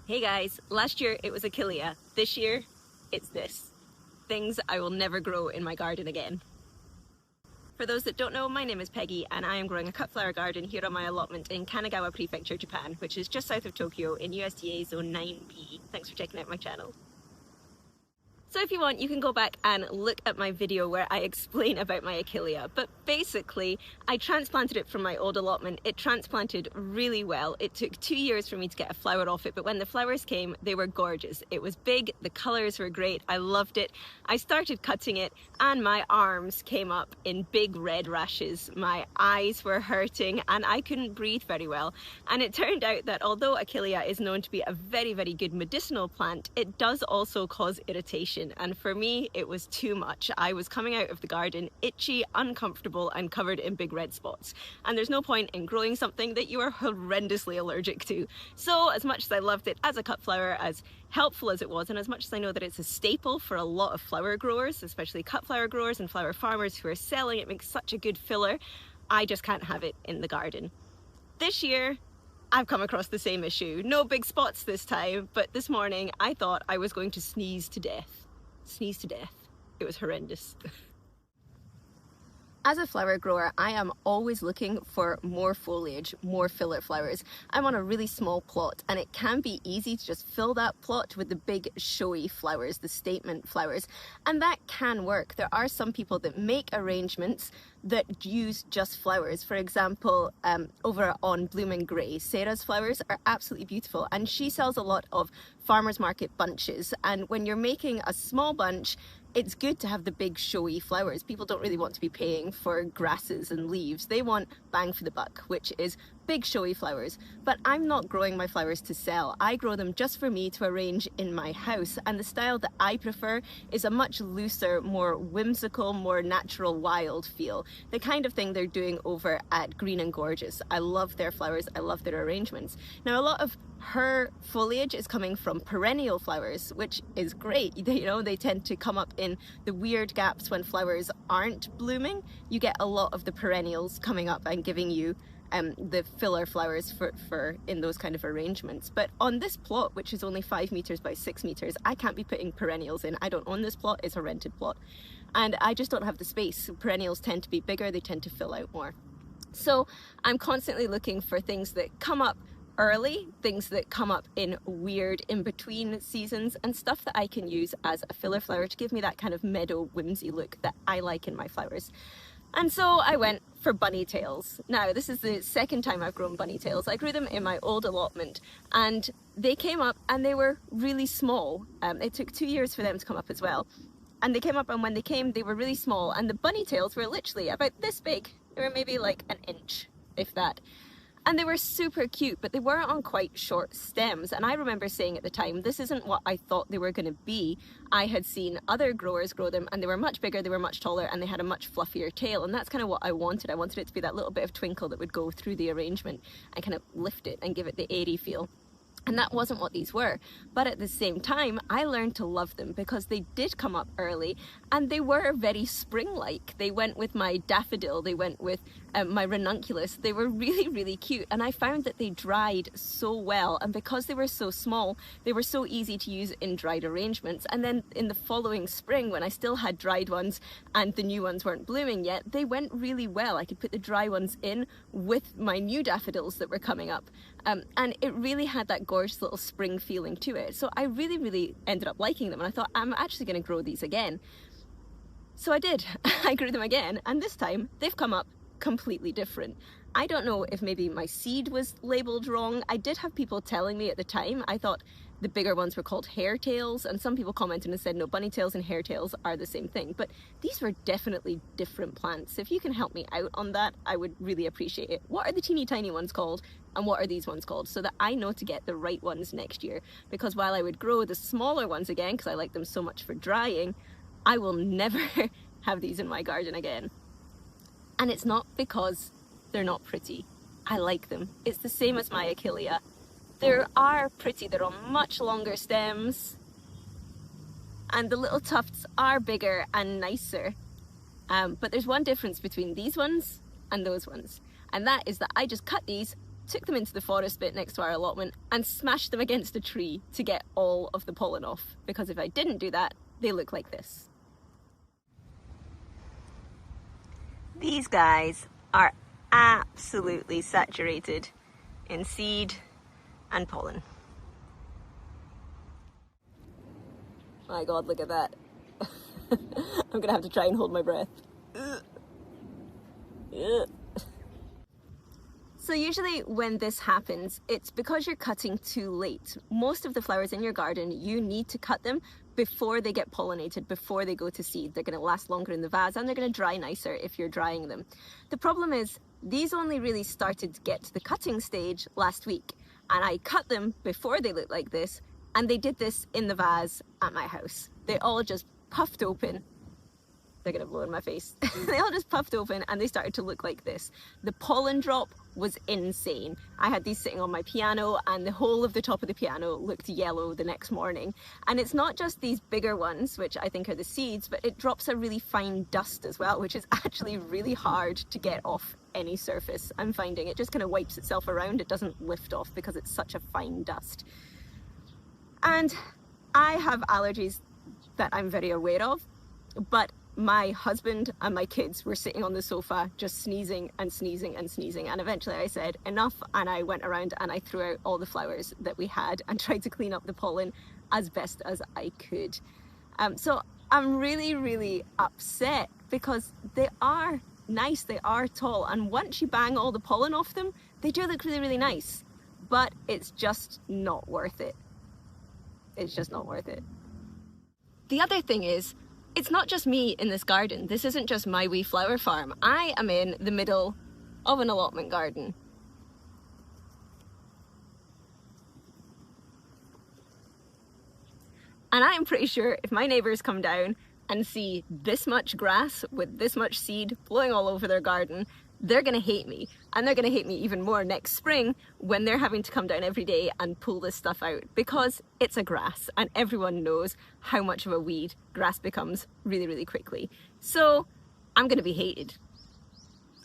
Hey guys, last year it was achillia. This year, it's this. Things I will never grow in my garden again. For those that don't know, my name is Peggy and I am growing a cut flower garden here on my allotment in Kanagawa Prefecture, Japan, which is just south of Tokyo in USDA Zone 9B. Thanks for checking out my channel. So if you want, you can go back and look at my video where I explain about my achillia. But basically, I transplanted it from my old allotment. It transplanted really well. It took 2 years for me to get a flower off it, but when the flowers came, they were gorgeous. It was big, the colors were great, I loved it. I started cutting it and my arms came up in big red rashes. My eyes were hurting and I couldn't breathe very well. And it turned out that although achillia is known to be a very, very good medicinal plant, it does also cause irritation. And for me, it was too much. I was coming out of the garden itchy, uncomfortable, and covered in big red spots. And there's no point in growing something that you are horrendously allergic to. So as much as I loved it as a cut flower, as helpful as it was, and as much as I know that it's a staple for a lot of flower growers, especially cut flower growers and flower farmers who are selling it, makes such a good filler, I just can't have it in the garden. This year, I've come across the same issue. No big spots this time, but this morning I thought I was going to sneeze to death. Sneeze to death. It was horrendous. As a flower grower, I am always looking for more foliage, more filler flowers. I'm on a really small plot and it can be easy to just fill that plot with the big showy flowers, the statement flowers, and that can work. There are some people that make arrangements that use just flowers. For example, over on Bloom and Grey, Sarah's flowers are absolutely beautiful and she sells a lot of farmers market bunches, and when you're making a small bunch, it's good to have the big showy flowers. People don't really want to be paying for grasses and leaves. They want bang for the buck, which is big showy flowers. But I'm not growing my flowers to sell. I grow them just for me to arrange in my house. And the style that I prefer is a much looser, more whimsical, more natural, wild feel. The kind of thing they're doing over at Green and Gorgeous. I love their flowers. I love their arrangements. Now, a lot of her foliage is coming from perennial flowers, which is great. You know, they tend to come up in the weird gaps when flowers aren't blooming. You get a lot of the perennials coming up and giving you the filler flowers for in those kind of arrangements. But on this plot, which is only 5 meters by 6 meters, I can't be putting perennials in. I don't own this plot, it's a rented plot. And I just don't have the space. Perennials tend to be bigger, they tend to fill out more. So I'm constantly looking for things that come up early, things that come up in weird in-between seasons, and stuff that I can use as a filler flower to give me that kind of meadow whimsy look that I like in my flowers. And so I went for bunny tails. Now, this is the second time I've grown bunny tails. I grew them in my old allotment and they came up and they were really small. It took 2 years for them to come up as well. And they came up, and when they came, they were really small, and the bunny tails were literally about this big. They were maybe like an inch, if that. And they were super cute, but they were on quite short stems. And I remember saying at the time, this isn't what I thought they were going to be. I had seen other growers grow them and they were much bigger, they were much taller, and they had a much fluffier tail. And that's kind of what I wanted. I wanted it to be that little bit of twinkle that would go through the arrangement and kind of lift it and give it the airy feel. And that wasn't what these were. But at the same time, I learned to love them because they did come up early and they were very spring-like. They went with my daffodil, they went with my ranunculus. They were really, really cute. And I found that they dried so well. And because they were so small, they were so easy to use in dried arrangements. And then in the following spring, when I still had dried ones and the new ones weren't blooming yet, they went really well. I could put the dry ones in with my new daffodils that were coming up. And it really had that gorgeous little spring feeling to it. So I really, really ended up liking them. And I thought, I'm actually going to grow these again. So I did. I grew them again. And this time they've come up completely different. I don't know if maybe my seed was labeled wrong. I did have people telling me at the time, I thought the bigger ones were called hairtails, and some people commented and said no, bunny tails and hairtails are the same thing, but these were definitely different plants. If you can help me out on that, I would really appreciate it. What are the teeny tiny ones called and what are these ones called, so that I know to get the right ones next year? Because while I would grow the smaller ones again because I like them so much for drying, I will never have these in my garden again. And it's not because they're not pretty. I like them. It's the same as my achillia. They are pretty. They're on much longer stems. And the little tufts are bigger and nicer. But there's one difference between these ones and those ones. And that is that I just cut these took them into the forest bit next to our allotment and smashed them against a tree to get all of the pollen off, because if I didn't do that, they look like this. These guys are absolutely saturated in seed and pollen. My God, look at that. I'm gonna have to try and hold my breath. Ugh. Ugh. So usually when this happens, it's because you're cutting too late. Most of the flowers in your garden, you need to cut them before they get pollinated, before they go to seed. They're gonna last longer in the vase and they're gonna dry nicer if you're drying them. The problem is, these only really started to get to the cutting stage last week, and I cut them before they looked like this, and they did this in the vase at my house. They all just puffed open. They're gonna blow in my face. They all just puffed open and they started to look like this. The pollen drop was insane. I had these sitting on my piano and the whole of the top of the piano looked yellow the next morning. And it's not just these bigger ones, which I think are the seeds, but it drops a really fine dust as well, which is actually really hard to get off any surface. I'm finding it just kind of wipes itself around. It doesn't lift off because it's such a fine dust. And I have allergies that I'm very aware of, but my husband and my kids were sitting on the sofa just sneezing and sneezing and sneezing, and eventually I said enough, and I went around and I threw out all the flowers that we had and tried to clean up the pollen as best as I could. So I'm really upset because they are nice, they are tall, and once you bang all the pollen off them, they do look really nice, but it's just not worth it. It's just not worth it. The other thing is, it's not just me in this garden. This isn't just my wee flower farm. I am in the middle of an allotment garden. And I'm pretty sure if my neighbours come down and see this much grass with this much seed blowing all over their garden, they're gonna hate me. And they're gonna hate me even more next spring when they're having to come down every day and pull this stuff out, because it's a grass and everyone knows how much of a weed grass becomes really quickly. So I'm gonna be hated.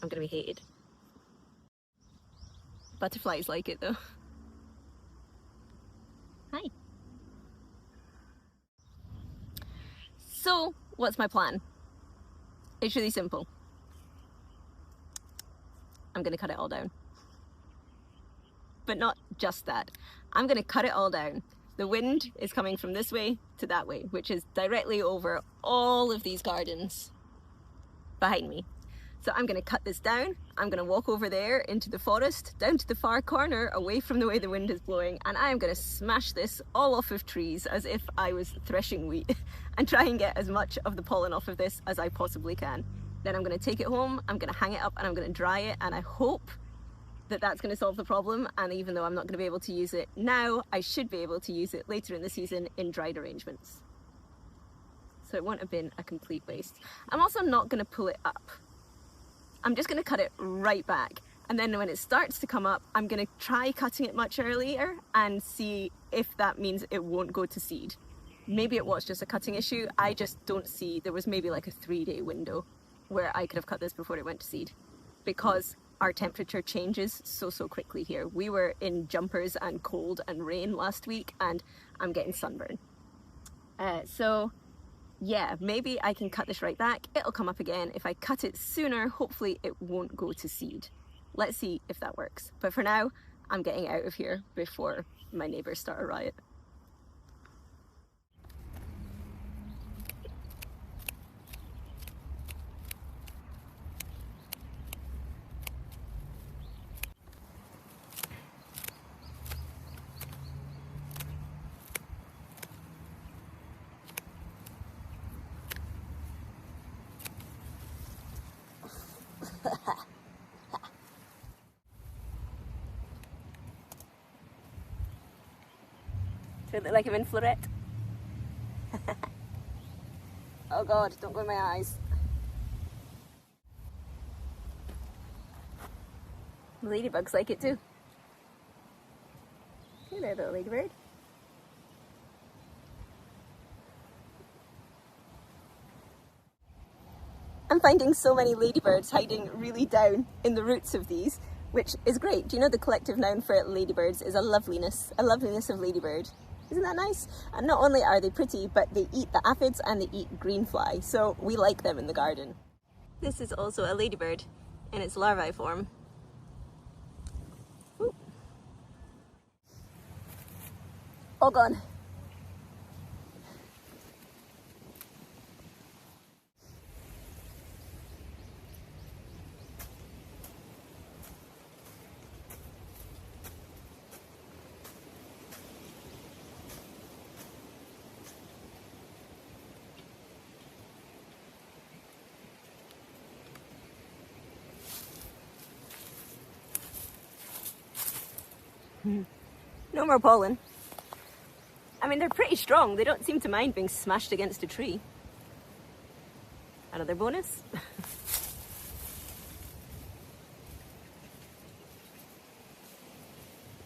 I'm gonna be hated. Butterflies like it though. Hi. So what's my plan? It's really simple. I'm gonna cut it all down. But not just that. I'm gonna cut it all down. The wind is coming from this way to that way, which is directly over all of these gardens behind me. So I'm gonna cut this down. I'm gonna walk over there into the forest, down to the far corner, away from the way the wind is blowing, and I'm gonna smash this all off of trees as if I was threshing wheat and try and get as much of the pollen off of this as I possibly can. Then I'm going to take it home, I'm going to hang it up, and I'm going to dry it, and I hope that that's going to solve the problem. And even though I'm not going to be able to use it now, I should be able to use it later in the season in dried arrangements. So it won't have been a complete waste. I'm also not going to pull it up. I'm just going to cut it right back. And then when it starts to come up, I'm going to try cutting it much earlier and see if that means it won't go to seed. Maybe it was just a cutting issue. I just don't see, there was maybe like a 3-day window where I could have cut this before it went to seed, because our temperature changes so quickly here. We were in jumpers and cold and rain last week, and I'm getting sunburn. So yeah, maybe I can cut this right back. It'll come up again. If I cut it sooner, hopefully it won't go to seed. Let's see if that works. But for now, I'm getting out of here before my neighbours start a riot. Do I look like I'm in Florette? Oh God, don't go in my eyes. Ladybugs like it too. Hey there, little ladybird. I'm finding so many ladybirds hiding really down in the roots of these, which is great. Do you know the collective noun for ladybirds is a loveliness of ladybird? Isn't that nice? And not only are they pretty, but they eat the aphids and they eat greenfly, so we like them in the garden. This is also a ladybird in its larvae form. Ooh. All gone. No more pollen. I mean, they're pretty strong. They don't seem to mind being smashed against a tree. Another bonus.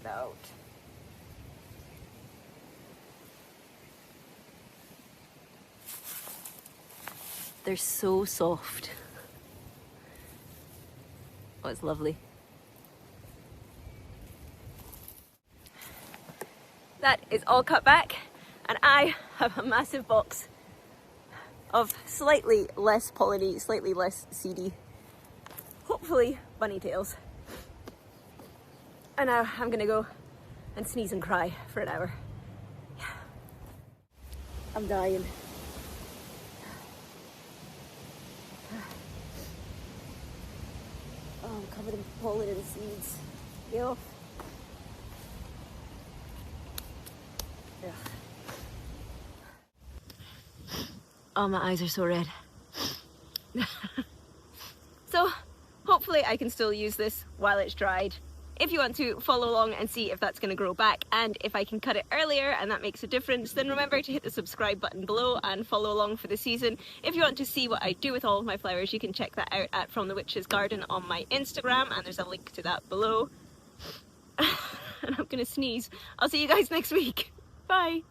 Out. They're so soft. Oh, it's lovely. That is all cut back, and I have a massive box of slightly less polleny, slightly less seedy, hopefully bunny tails. And now I'm gonna go and sneeze and cry for an hour. I'm dying. Oh, I'm covered in pollen and seeds. Get off. Ugh. Oh, my eyes are so red. So hopefully I can still use this while it's dried. If you want to follow along and see if that's going to grow back and if I can cut it earlier and that makes a difference, then remember to hit the subscribe button below and follow along for the season. If you want to see what I do with all of my flowers, you can check that out at From the Witch's Garden on my Instagram, and there's a link to that below. And I'm going to sneeze. I'll see you guys next week. Bye!